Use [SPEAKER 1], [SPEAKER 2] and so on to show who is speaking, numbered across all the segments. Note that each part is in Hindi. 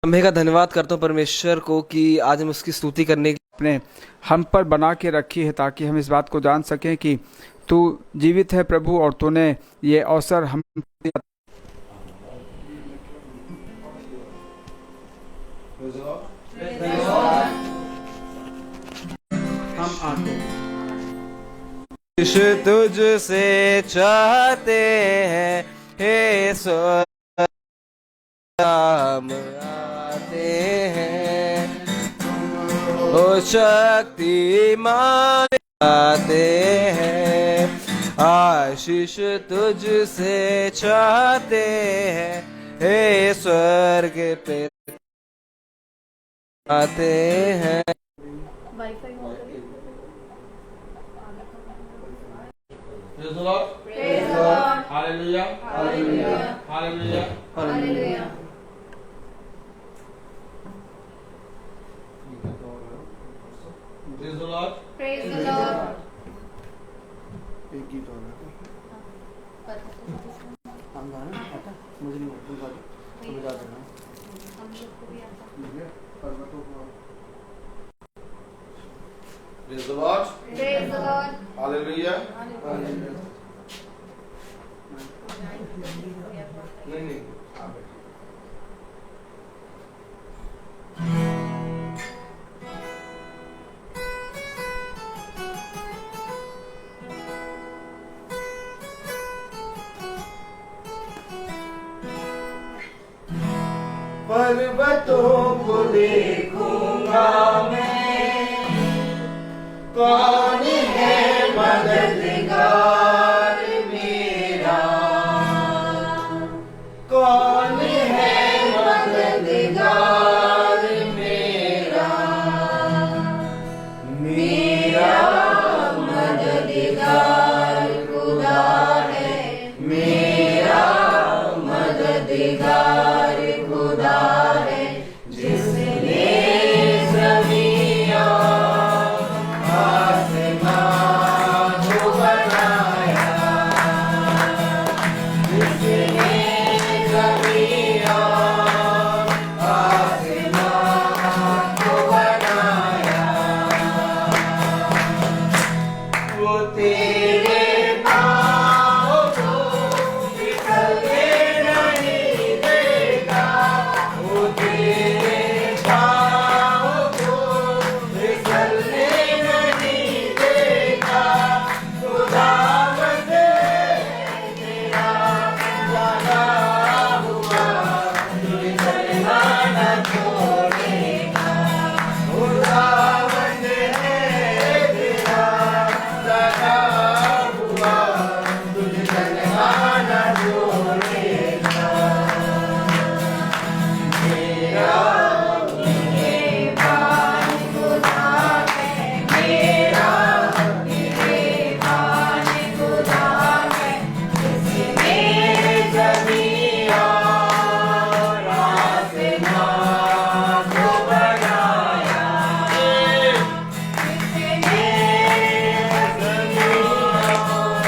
[SPEAKER 1] लम्हे का धन्यवाद करता हूँ परमेश्वर को कि आज हम उसकी स्तुति करने
[SPEAKER 2] अपने हम पर बना के रखी है, ताकि हम इस बात को जान सकें कि तू जीवित है प्रभु, और तूने ये अवसर हम
[SPEAKER 1] तुझसे चाहते हैं हे स्वर्ग हम आते हैं, ओ शक्तिमान आते हैं, आशीष तुझसे चाहते हैं हे स्वर्ग पे आते हैं।
[SPEAKER 3] Praise the Lord. Praise the Lord. Hallelujah. Hallelujah. Hallelujah.
[SPEAKER 4] Hallelujah.
[SPEAKER 3] Praise the Lord.
[SPEAKER 4] Praise the Lord.
[SPEAKER 5] एक गीत और है हम गाना आता मुझे नहीं तुम गा दो तुम गा देना
[SPEAKER 4] हम लोग को भी आता
[SPEAKER 5] ठीक है पर्वतों को
[SPEAKER 3] Praise the Lord.
[SPEAKER 4] Praise the Lord.
[SPEAKER 3] Hallelujah. नहीं नहीं आप बैठिए।
[SPEAKER 1] पर्वतों को देखूंगा मैं, कौन है मददगार मेरा, कौन है मददगार मेरा, मेरा मददगार खुदा है, मेरा मददगार खुदा है, जिसने ज़मीन आसमान को बनाया, जिसने ज़मीन आसमान को बनाया, वो तेरे पाँव को फिसलने नहीं देगा, वो तेरे पाँव को फिसलने नहीं देगा, खुदावंद तेरा लगा हुआ तुझे चलना न छोड़ेगा, खुदावंद है तेरा लगा हुआ तुझे चलना न छोड़ेगा, मेरा निगहबान खुदा है, मेरा निगहबान खुदा है, जिसने ज़मीन और आसमान को बनाया, जिसने ज़मीन और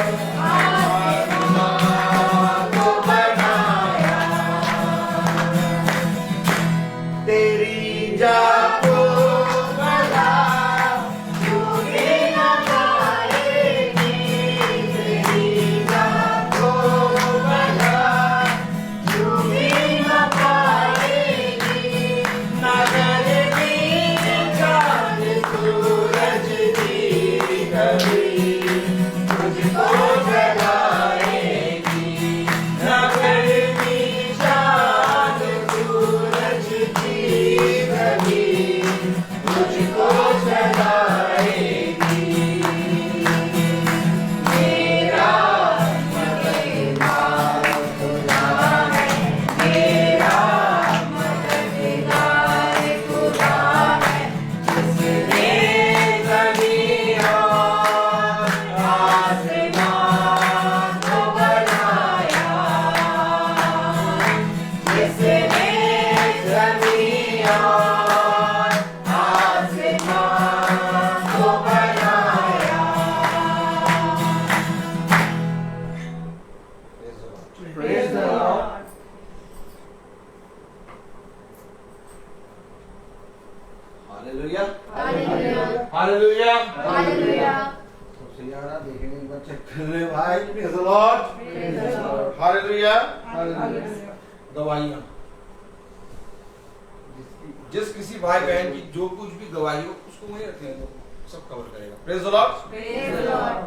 [SPEAKER 1] आसमान को बनाया, तेरी जाको भला छूने न पाएगी, तेरी जाको भला छूने न पाएगी, नगर की चाँद सूरज भी कभी तुझको जलाएगी, नगर की चाँद सूरज भी कभी
[SPEAKER 3] हालेलुया
[SPEAKER 4] हालेलुया
[SPEAKER 3] हालेलुया
[SPEAKER 4] हालेलुया
[SPEAKER 5] सबसे ज्यादा देखने एक बार चेक कर ले भाई। Praise the Lord.
[SPEAKER 3] Hallelujah
[SPEAKER 5] hallelujah.
[SPEAKER 3] गवाहियां, जिस किसी भाई बहन की जो कुछ भी गवाही हो उसको वहीं रखेंगे तो सब कवर करेगा। Praise the Lord.
[SPEAKER 4] Praise the Lord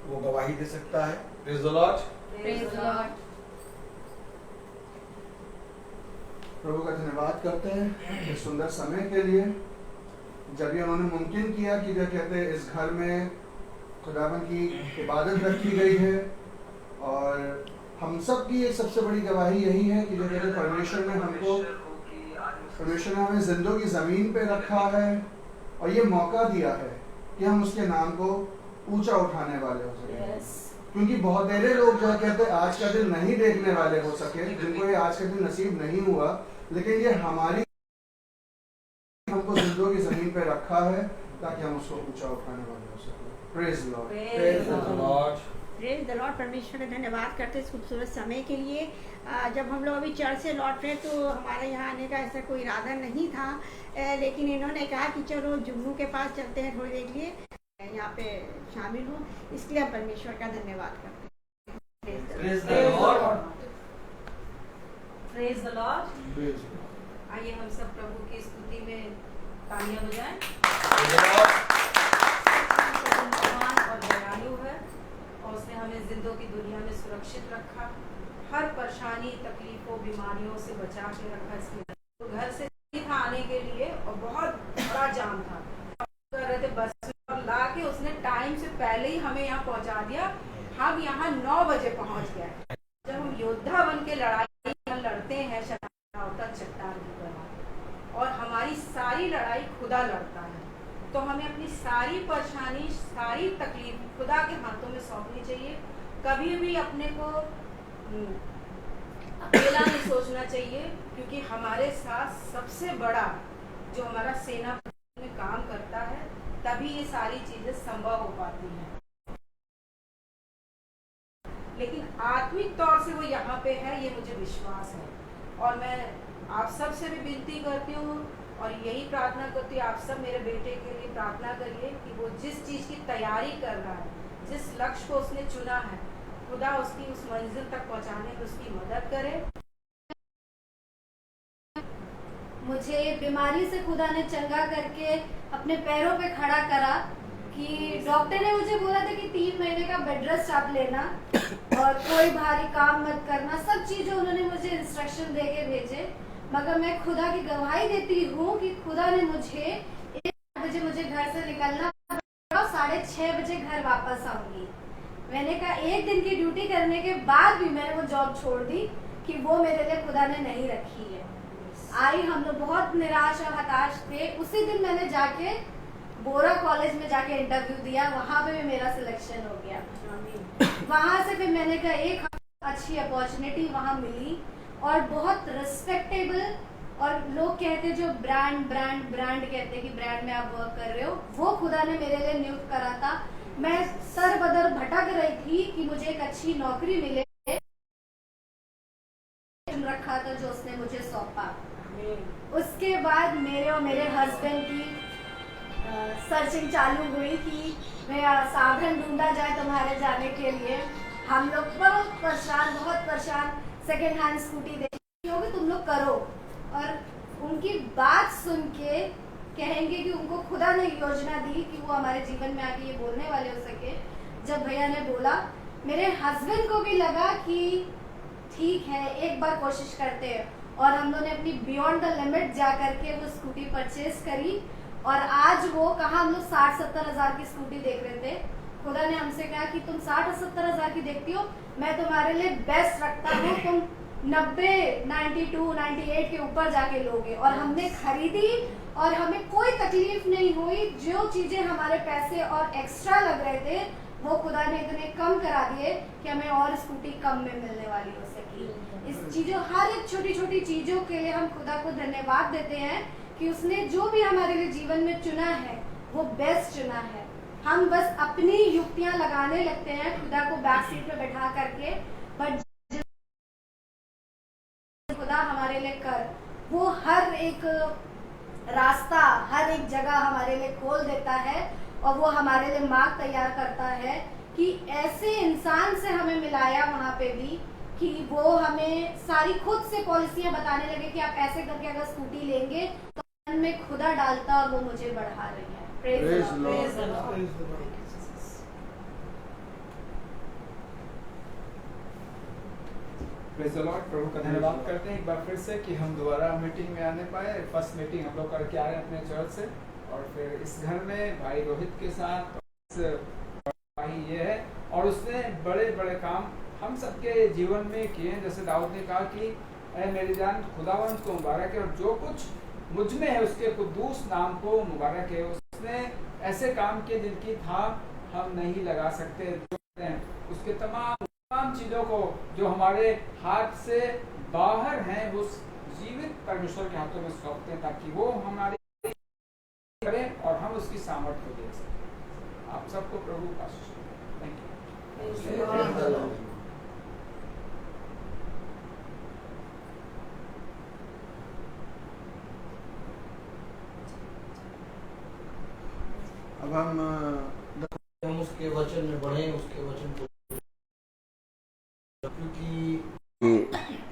[SPEAKER 3] वो गवाही दे सकता है। Praise the Lord.
[SPEAKER 4] Praise the Lord
[SPEAKER 5] प्रभु का धन्यवाद करते हैं इस सुंदर समय के लिए, जब ये उन्होंने मुमकिन किया कि जो कहते हैं इस घर में खुदावन की इबादत रखी गई है। और हम सब की एक सबसे बड़ी गवाही यही है कि जो कहते हैं परमेश्वर ने हमें जिंदों की ज़मीन पे रखा है और ये मौका दिया है कि हम उसके नाम को ऊंचा उठाने वाले हो सके। क्योंकि बहुत देरे लोग जो कहते हैं आज का दिन नहीं देखने वाले हो सके, जिनको ये आज का दिन नसीब नहीं हुआ, लेकिन ये हमारी हमको जिंदों की जमीन पे रखा है ताकि हम उसको ऊंचा उठाने वाले हो सके। Praise Lord.
[SPEAKER 3] Praise the Lord.
[SPEAKER 6] Praise the Lord. परमेश्वर का धन्यवाद करते इस खूबसूरत समय के लिए। जब हम लोग अभी चर्च से लौट रहे तो हमारे यहाँ आने का ऐसा कोई इरादा नहीं था, लेकिन इन्होंने कहा कि चलो जुम्मू के पास चलते हैं थोड़ी देर के लिए, यहाँ पे शामिल हूँ, इसलिए हम परमेश्वर का धन्यवाद करते हैं।
[SPEAKER 3] Praise the Lord.
[SPEAKER 7] Praise the Lord.
[SPEAKER 5] Praise
[SPEAKER 7] आइए हम सब प्रभु की स्तुति में तालियां बजाएं।
[SPEAKER 3] Praise the Lord.
[SPEAKER 7] महान और दयालु है और उसने हमें जिंदों की दुनिया में सुरक्षित रखा, हर परेशानी तकलीफों बीमारियों से बचा के रखा। इसलिए तो घर से था आने के लिए और बहुत बड़ा जाम था, कर रहे थे बस में, और ला के उसने टाइम से पहले ही हमें यहाँ पहुँचा दिया। हम यहाँ 9 बजे पहुँच गए। जब हम योद्धा बन के लड़ाई लड़ते हैं होता चट्टान की तरह, और हमारी सारी लड़ाई खुदा लड़ता है, तो हमें अपनी सारी परेशानी सारी तकलीफ खुदा के हाथों में सौंपनी चाहिए। कभी भी अपने को अकेला नहीं सोचना चाहिए, क्योंकि हमारे साथ सबसे बड़ा जो हमारा सेना में काम करता है, तभी ये सारी चीजें संभव हो पाती हैं। लेकिन आत्मिक तौर से वो यहाँ पे है, ये मुझे विश्वास है। और मैं आप सब से भी विनती करती हूँ और यही प्रार्थना करती हूँ, आप सब मेरे बेटे के लिए प्रार्थना करिए कि वो जिस चीज़ की तैयारी कर रहा है, जिस लक्ष्य को उसने चुना है, खुदा उसकी उस मंजिल तक पहुँचाने में उसकी मदद करे।
[SPEAKER 4] मुझे बीमारी से खुदा ने चंगा करके अपने पैरों पे खड़ा करा कि डॉक्टर ने मुझे बोला था कि 3 महीने का बेड रेस्ट आप लेना और कोई भारी काम मत करना, सब चीजें उन्होंने मुझे इंस्ट्रक्शन दे के भेजे। मगर मैं खुदा की गवाही देती हूँ कि खुदा ने मुझे 1 बजे मुझे घर से निकलना और 6:30 बजे घर वापस आऊंगी। मैंने कहा 1 दिन की ड्यूटी करने के बाद भी मैंने वो जॉब छोड़ दी कि वो मेरे लिए खुदा ने नहीं रखी है। आई हम लोग बहुत निराश और हताश थे। उसी दिन मैंने जाके बोरा कॉलेज में जाके इंटरव्यू दिया, वहाँ पे भी मेरा सिलेक्शन हो गया। वहाँ से फिर मैंने कहा एक अच्छी अपॉर्चुनिटी वहाँ मिली और बहुत रिस्पेक्टेबल, और लोग कहते जो ब्रांड कहते कि ब्रांड में आप वर्क कर रहे हो, वो खुदा ने मेरे लिए नियुक्त करा था। मैं सर बदर भटक रही थी कि मुझे एक अच्छी नौकरी मिले, रखा था जो उसने मुझे सौंपा। उसके बाद मेरे और मेरे हस्बैंड की सर्चिंग चालू हुई कि मैं साधन ढूंढा जाए तुम्हारे जाने के लिए। हम लोग बहुत परेशान सेकेंड हैंड स्कूटी देखी होगी, तुम लोग करो। और उनकी बात सुन के कहेंगे कि उनको खुदा ने योजना दी कि वो हमारे जीवन में आके ये बोलने वाले हो सके। जब भैया ने बोला, मेरे हस्बैंड को भी लगा कि ठीक है एक बार कोशिश करते हैं, और हम लोगों ने अपनी बियॉन्ड द लिमिट जा करके वो स्कूटी परचेज करी। और आज वो कहाँ हम लोग 60-70 हज़ार की स्कूटी देख रहे थे। खुदा ने हमसे कहा कि तुम 60-70 हज़ार की देखती हो, मैं तुम्हारे लिए बेस्ट रखता हूँ, तुम 90, 92, 98 के ऊपर जाके लोगे। और हमने खरीदी और हमें कोई तकलीफ नहीं हुई। जो चीजें हमारे पैसे और एक्स्ट्रा लग रहे थे वो खुदा ने इतने कम करा दिए कि हमें और स्कूटी कम में मिलने वाली हो सकी। इस चीजों, हर एक छोटी छोटी चीजों के लिए हम खुदा को धन्यवाद देते हैं कि उसने जो भी हमारे लिए जीवन में चुना है वो बेस्ट चुना है। हम बस अपनी युक्तियां लगाने लगते हैं खुदा को बैक सीट पे बैठा करके, बट खुदा हमारे लिए कर, वो हर एक रास्ता हर एक जगह हमारे लिए खोल देता है और वो हमारे लिए मार्ग तैयार करता है कि ऐसे इंसान से हमें मिलाया वहाँ पे भी कि वो हमें सारी खुद से पॉलिसियां बताने लगे कि आप ऐसे करके अगर स्कूटी लेंगे तो मन में खुदा डालता और वो मुझे बढ़ा रही है। Praise the Lord.
[SPEAKER 7] Praise the Lord.
[SPEAKER 2] Praise the Lord. प्रभु का धन्यवाद करते हैं एक बार फिर से कि हम दोबारा मीटिंग में आने पाए। फर्स्ट मीटिंग हम लोग करके आए अपने चर्च से और फिर इस घर में भाई रोहित के साथ भाई ये है और उसने बड़े बड़े काम हम सबके जीवन में किए हैं। जैसे दाऊद ने कहा कि ऐ मेरी जान खुदावंत को मुबारक है और जो कुछ मुझ में है उसके कुद्दूस नाम को मुबारक है। उसने ऐसे काम किए जिनकी था हम नहीं लगा सकते। उसके तमाम चीजों को जो हमारे हाथ से बाहर हैं उस जीवित परमेश्वर के हाथों में सौंपते हैं ताकि वो हमारे करें और हम उसकी सामर्थ्य को देख सकें। आप सबको प्रभु का थैंक यू।
[SPEAKER 5] अब हम
[SPEAKER 8] उसके वचन में बढ़े, उसके वचन को, क्योंकि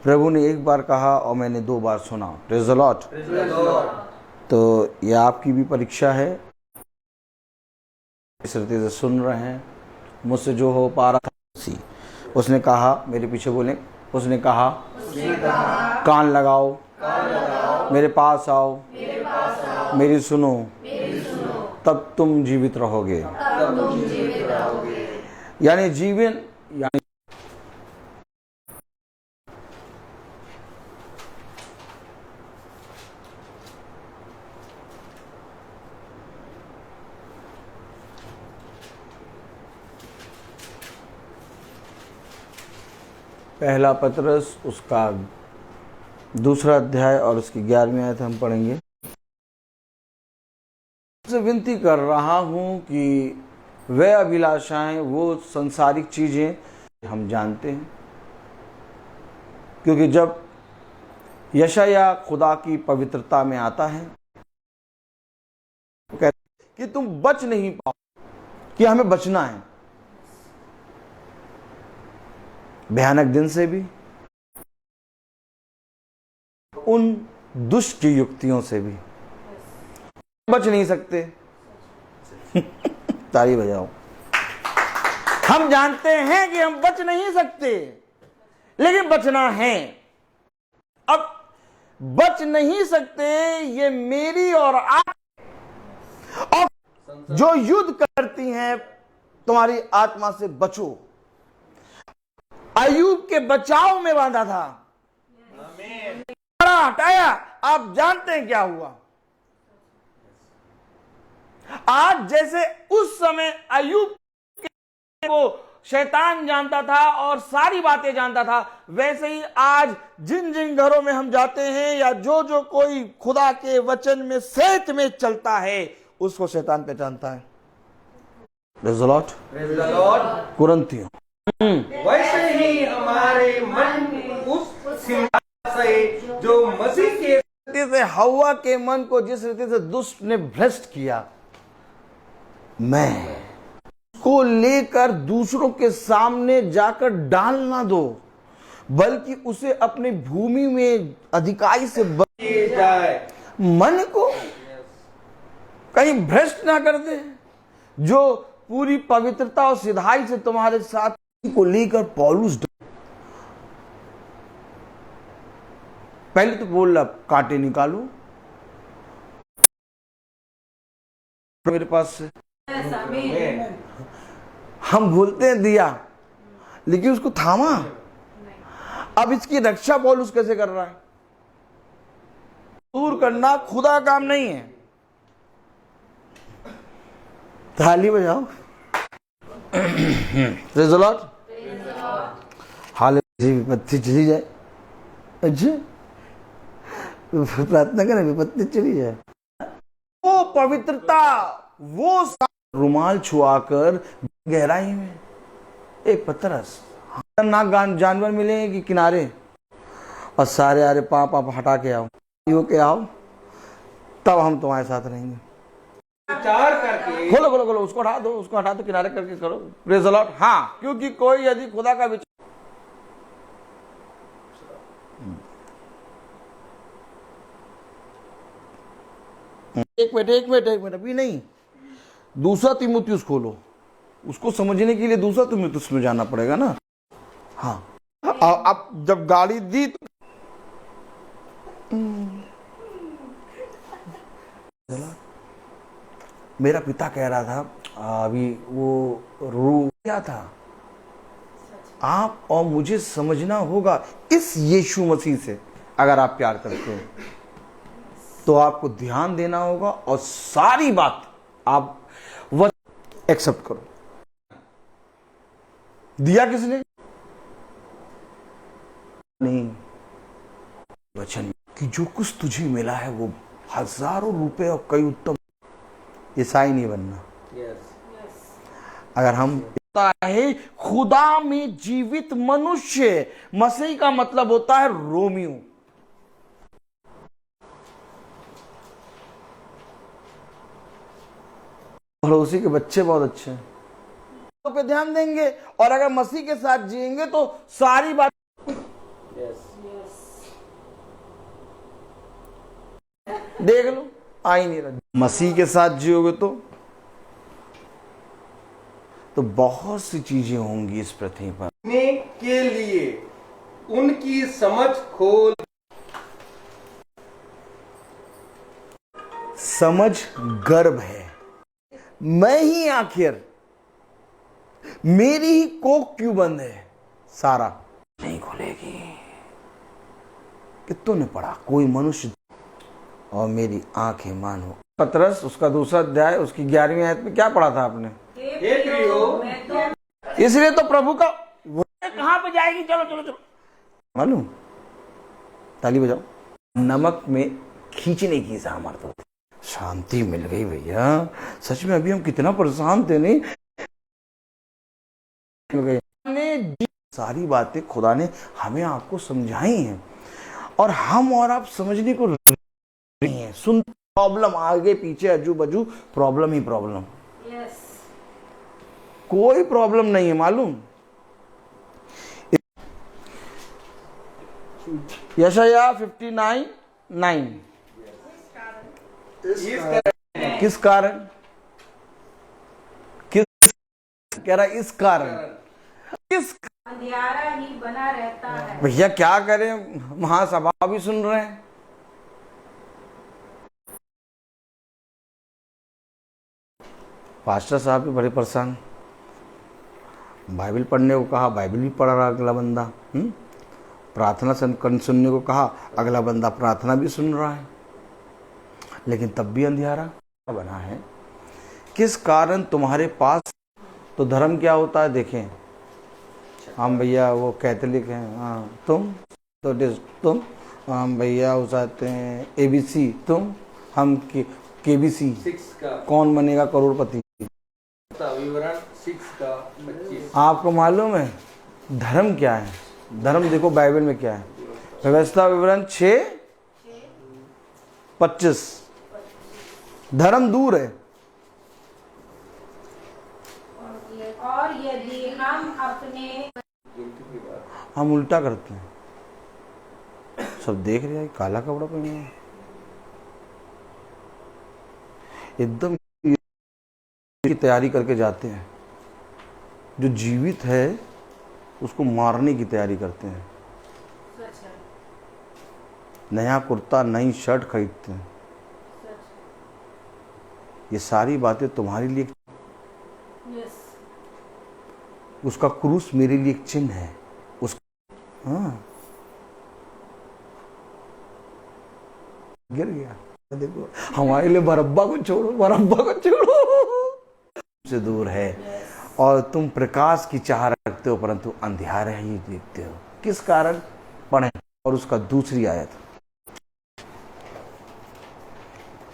[SPEAKER 1] प्रभु ने एक बार कहा और मैंने 2 बार सुना। Praise the Lord. तो ये आपकी भी परीक्षा है, इस रीति से सुन रहे हैं। मुझसे जो हो पा रहा था उसने कहा, मेरे पीछे बोले, उसने कहा कान लगाओ, मेरे पास आओ, मेरी सुनो, तब तुम जीवित रहोगे। यानी जीवन यानी पहला पतरस उसका 2 अध्याय और उसकी 11वीं आयत हम पढ़ेंगे। से विनती कर रहा हूं कि वह अभिलाषाएं, वो संसारिक चीजें हम जानते हैं, क्योंकि जब यशाया खुदा की पवित्रता में आता है तो कहते कि तुम बच नहीं पाओ, कि हमें बचना है भयानक दिन से भी, उन दुष्ट युक्तियों से भी बच नहीं सकते। ताली बजाओ। हम जानते हैं कि हम बच नहीं सकते, लेकिन बचना है। अब बच नहीं सकते ये मेरी और आप और जो युद्ध करती हैं तुम्हारी आत्मा से बचो। अय्यूब के बचाव में बांधा था, हटाया। आप जानते हैं क्या हुआ। आज जैसे उस समय अय्यूब को शैतान जानता था और सारी बातें जानता था, वैसे ही आज जिन जिन घरों में हम जाते हैं या जो जो कोई खुदा के वचन में सेत में चलता है उसको शैतान पहचानता है। Praise the Lord. कुरिन्थियों
[SPEAKER 3] वैसे ही हमारे मन उस सिंहासन से जो मसीह के
[SPEAKER 1] रीति से हव्वा के मन को जिस रीति से दुष्ट ने भ्रष्ट किया, मैं को लेकर दूसरों के सामने जाकर डाल ना दो, बल्कि उसे अपनी भूमि में अधिकारी से
[SPEAKER 3] किए जाए।
[SPEAKER 1] मन को कहीं भ्रष्ट ना कर दे। जो पूरी पवित्रता और सिधाई से तुम्हारे साथ को लेकर पौलुस पहले तो बोल रहा कांटे निकालो मेरे पास से। हम भूलते हैं दिया, लेकिन उसको थामा। अब इसकी रक्षा पौलुस कैसे कर रहा है। दूर करना खुदा का काम नहीं है। ताली बजाओ। Praise the Lord. हालेलुया। विपत्ति चली जाए, अच्छा प्रार्थना करें विपत्ति चली जाए। वो पवित्रता, वो रुमाल छुआकर गहराई में एक पतरस खतरनाक जानवर मिले कि किनारे और सारे आरे पाप आप हटा के आओ, के आओ। तब हम तुम्हारे साथ रहेंगे।
[SPEAKER 3] विचार करके
[SPEAKER 1] खोलो खोलो खोलो, उसको हटा दो किनारे करके करो। Praise the Lord. हाँ, क्योंकि कोई यदि खुदा का विचार, एक मिनट अभी नहीं, दूसरा तीमुथियुस खोलो, उसको समझने के लिए दूसरा तीमुथियुस में जाना पड़ेगा ना। हाँ, अब जब गाली दी तो मेरा पिता कह रहा था अभी, वो रू क्या था, आप और मुझे समझना होगा इस यीशु मसीह से अगर आप प्यार करते हो तो आपको ध्यान देना होगा और सारी बात आप एक्सेप्ट करो। दिया किसने? नहीं, वचन कि जो कुछ तुझे मिला है वो हजारों रुपए और कई उत्तम। ईसाई नहीं बनना। अगर हम है खुदा में जीवित मनुष्य, मसीह का मतलब होता है रोमियो। पड़ोसी के बच्चे बहुत अच्छे हैं, तो पे ध्यान देंगे, और अगर मसीह के साथ जिएंगे तो सारी बात देख लो, आ ही नहीं रहा। मसीह के साथ जियोगे तो बहुत सी चीजें होंगी इस पृथ्वी पर।
[SPEAKER 3] के लिए उनकी समझ खोल,
[SPEAKER 1] समझ गर्भ है। मैं ही आखिर, मेरी ही कोख क्यों बंद है? सारा नहीं खुलेगी। कितनों ने पढ़ा? कोई मनुष्य और मेरी आंखें मानो। पतरस उसका दूसरा अध्याय उसकी 11वीं आयत में क्या पढ़ा था आपने? इसलिए तो प्रभु का कहां पे जाएगी? चलो चलो चलो, मालूम, ताली बजाओ। नमक में खींचने की सामर्थ्य होती। शांति मिल गई भैया, सच में। अभी हम कितना परेशान थे, नहीं सारी बातें खुदा ने हमें आपको समझाई हैं और हम और आप समझने को नहीं है। सुन, प्रॉब्लम आगे पीछे अजू बजू, प्रॉब्लम ही प्रॉब्लम। कोई प्रॉब्लम नहीं है, मालूम। यशाया 59:9। किस कारण? किस कह रहा? इस कारण। किस
[SPEAKER 7] अंधियारा ही बना रहता है।
[SPEAKER 1] भैया क्या करें, महासभा भी सुन रहे हैं। पास्टर साहब भी बड़े परेशान। बाइबल पढ़ने को कहा, बाइबल भी पढ़ रहा अगला बंदा। प्रार्थना सुनने को कहा, अगला बंदा प्रार्थना भी सुन रहा है, लेकिन तब भी अंधियारा बना है। किस कारण? तुम्हारे पास तो धर्म क्या होता है देखें। हम भैया वो कैथोलिक हैं, हाँ तुम तो तुम, हम भैया उसाते हैं ABC, तुम, हम KBC। कौन बनेगा करोड़पति?
[SPEAKER 3] विवरण 6 का 25।
[SPEAKER 1] आपको मालूम है धर्म क्या है? धर्म देखो बाइबल में क्या है। व्यवस्था विवरण 6:25। धर्म दूर है।
[SPEAKER 7] और यदि हम अपने,
[SPEAKER 1] हम उल्टा करते हैं। सब देख रहे हैं, काला कपड़ा पहने हैं, एकदम की तैयारी करके जाते हैं। जो जीवित है उसको मारने की तैयारी करते हैं। नया कुर्ता, नई शर्ट खरीदते हैं। ये सारी बातें तुम्हारे लिए, उसका क्रूस मेरे लिए एक चिन्ह है। हाँ, गिर गया। देखो, हमारे लिए बरब्बा को छोड़ो, बरब्बा को छोड़ो, से दूर है। और तुम प्रकाश की चाह रखते हो परंतु अंधियारा ही देखते हो। किस कारण? पढ़े। और उसका दूसरी आयत,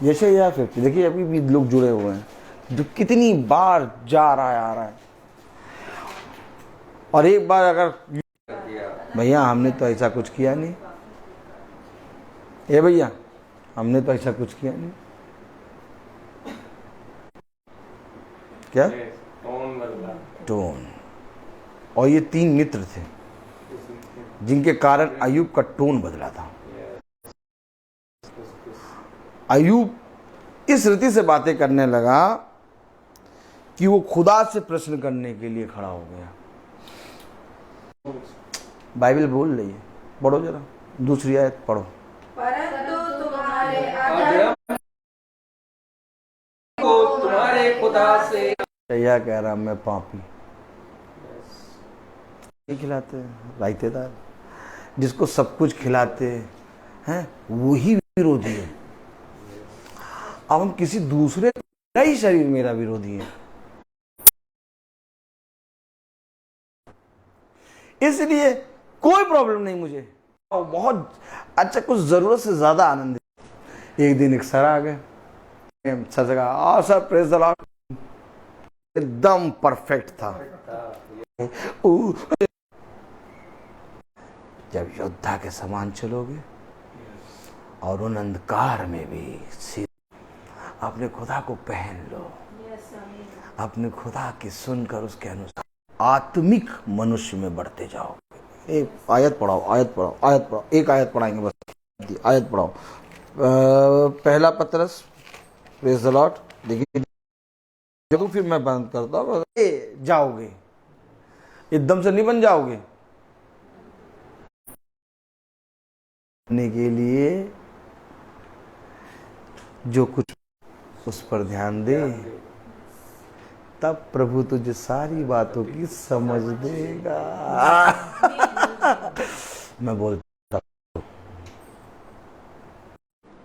[SPEAKER 1] जैसे या 50। देखिए अभी भी लोग जुड़े हुए हैं, जो कितनी बार जा रहा है, आ रहा है। और एक बार अगर भैया हमने तो ऐसा कुछ किया नहीं, ये भैया हमने तो ऐसा कुछ किया नहीं। क्या टोन। और ये 3 मित्र थे जिनके कारण अय्यूब का टोन बदला था। अय्यूब इस रीति से बातें करने लगा कि वो खुदा से प्रश्न करने के लिए खड़ा हो गया। बाइबल बोल रही है, पढ़ो जरा दूसरी आयत पढ़ो।
[SPEAKER 7] परंतु तुम्हारे अधर्म
[SPEAKER 3] को तुम्हारे खुदा से
[SPEAKER 1] यह कह रहा मैं पापी नहीं खिलाते रायतेदार, जिसको सब कुछ खिलाते हैं वही विरोधी है। अब हम किसी दूसरे का ही शरीर मेरा विरोधी है, इसलिए कोई प्रॉब्लम नहीं मुझे। और बहुत अच्छा, कुछ जरूरत से ज्यादा आनंद। एक दिन एक सर आ गए, सर कहा सर प्रेज द लॉर्ड, एकदम परफेक्ट था। जब योद्धा के समान चलोगे और उन अंधकार में भी अपने खुदा को पहन लो, अपने खुदा की सुनकर उसके अनुसार आत्मिक मनुष्य में बढ़ते जाओ। एक आयत पढ़ाओ, आयत पढ़ाओ, आयत पढ़ाओ, एक आयत पढ़ाएंगे बस, आयत पढ़ाओ। पहला पत्रस, प्रेज द लॉर्ड। देखिए जो फिर मैं बंद करता हूँ, जाओगे एकदम से नहीं बन जाओगे। के लिए जो कुछ उस पर ध्यान दे, तब प्रभु तुझे सारी बातों की समझ देगा। मैं बोलता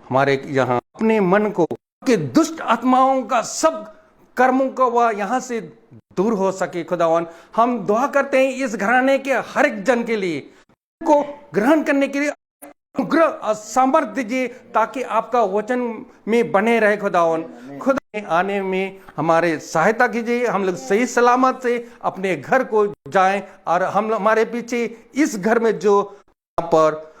[SPEAKER 3] हमारे यहाँ अपने मन को कि दुष्ट आत्माओं का सब कर्मों का वह यहाँ से दूर हो सके। खुदावन हम दुआ करते हैं इस घराने के हर एक जन के लिए को ग्रहण करने के लिए अनुग्रह सामर्थ्य दीजिए, ताकि आपका वचन में बने रहे। खुदावन खुदा आने में हमारे सहायता कीजिए, हम लोग सही सलामत से अपने घर को जाएं और हम हमारे पीछे इस घर में जो पर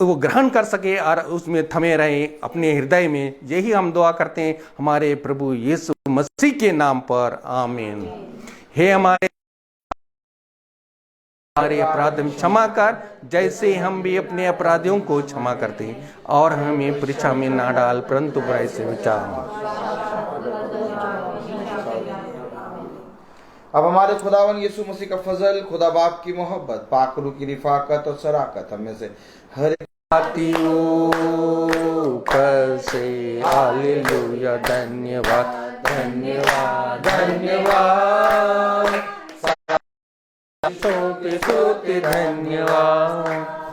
[SPEAKER 3] वो ग्रहण कर सके और उसमें थमे रहे अपने हृदय में। यही हम दुआ करते हैं हमारे प्रभु यीशु मसीह के नाम पर, आमीन। हे हमारे अपराध क्षमा कर, जैसे हम भी अपने अपराधियों को क्षमा करते हैं, और हमें परीक्षा में ना डाल परंतु बुराई से बचा।
[SPEAKER 1] अब हमारे खुदावन यीशु मसीह का फजल, खुदा बाप की मोहब्बत, पाक रूह की रिफाकत और शराकत हमें से हर
[SPEAKER 3] ऊपर से हालेलुया, धन्यवाद धन्यवाद धन्यवाद, सोते सोते धन्यवाद।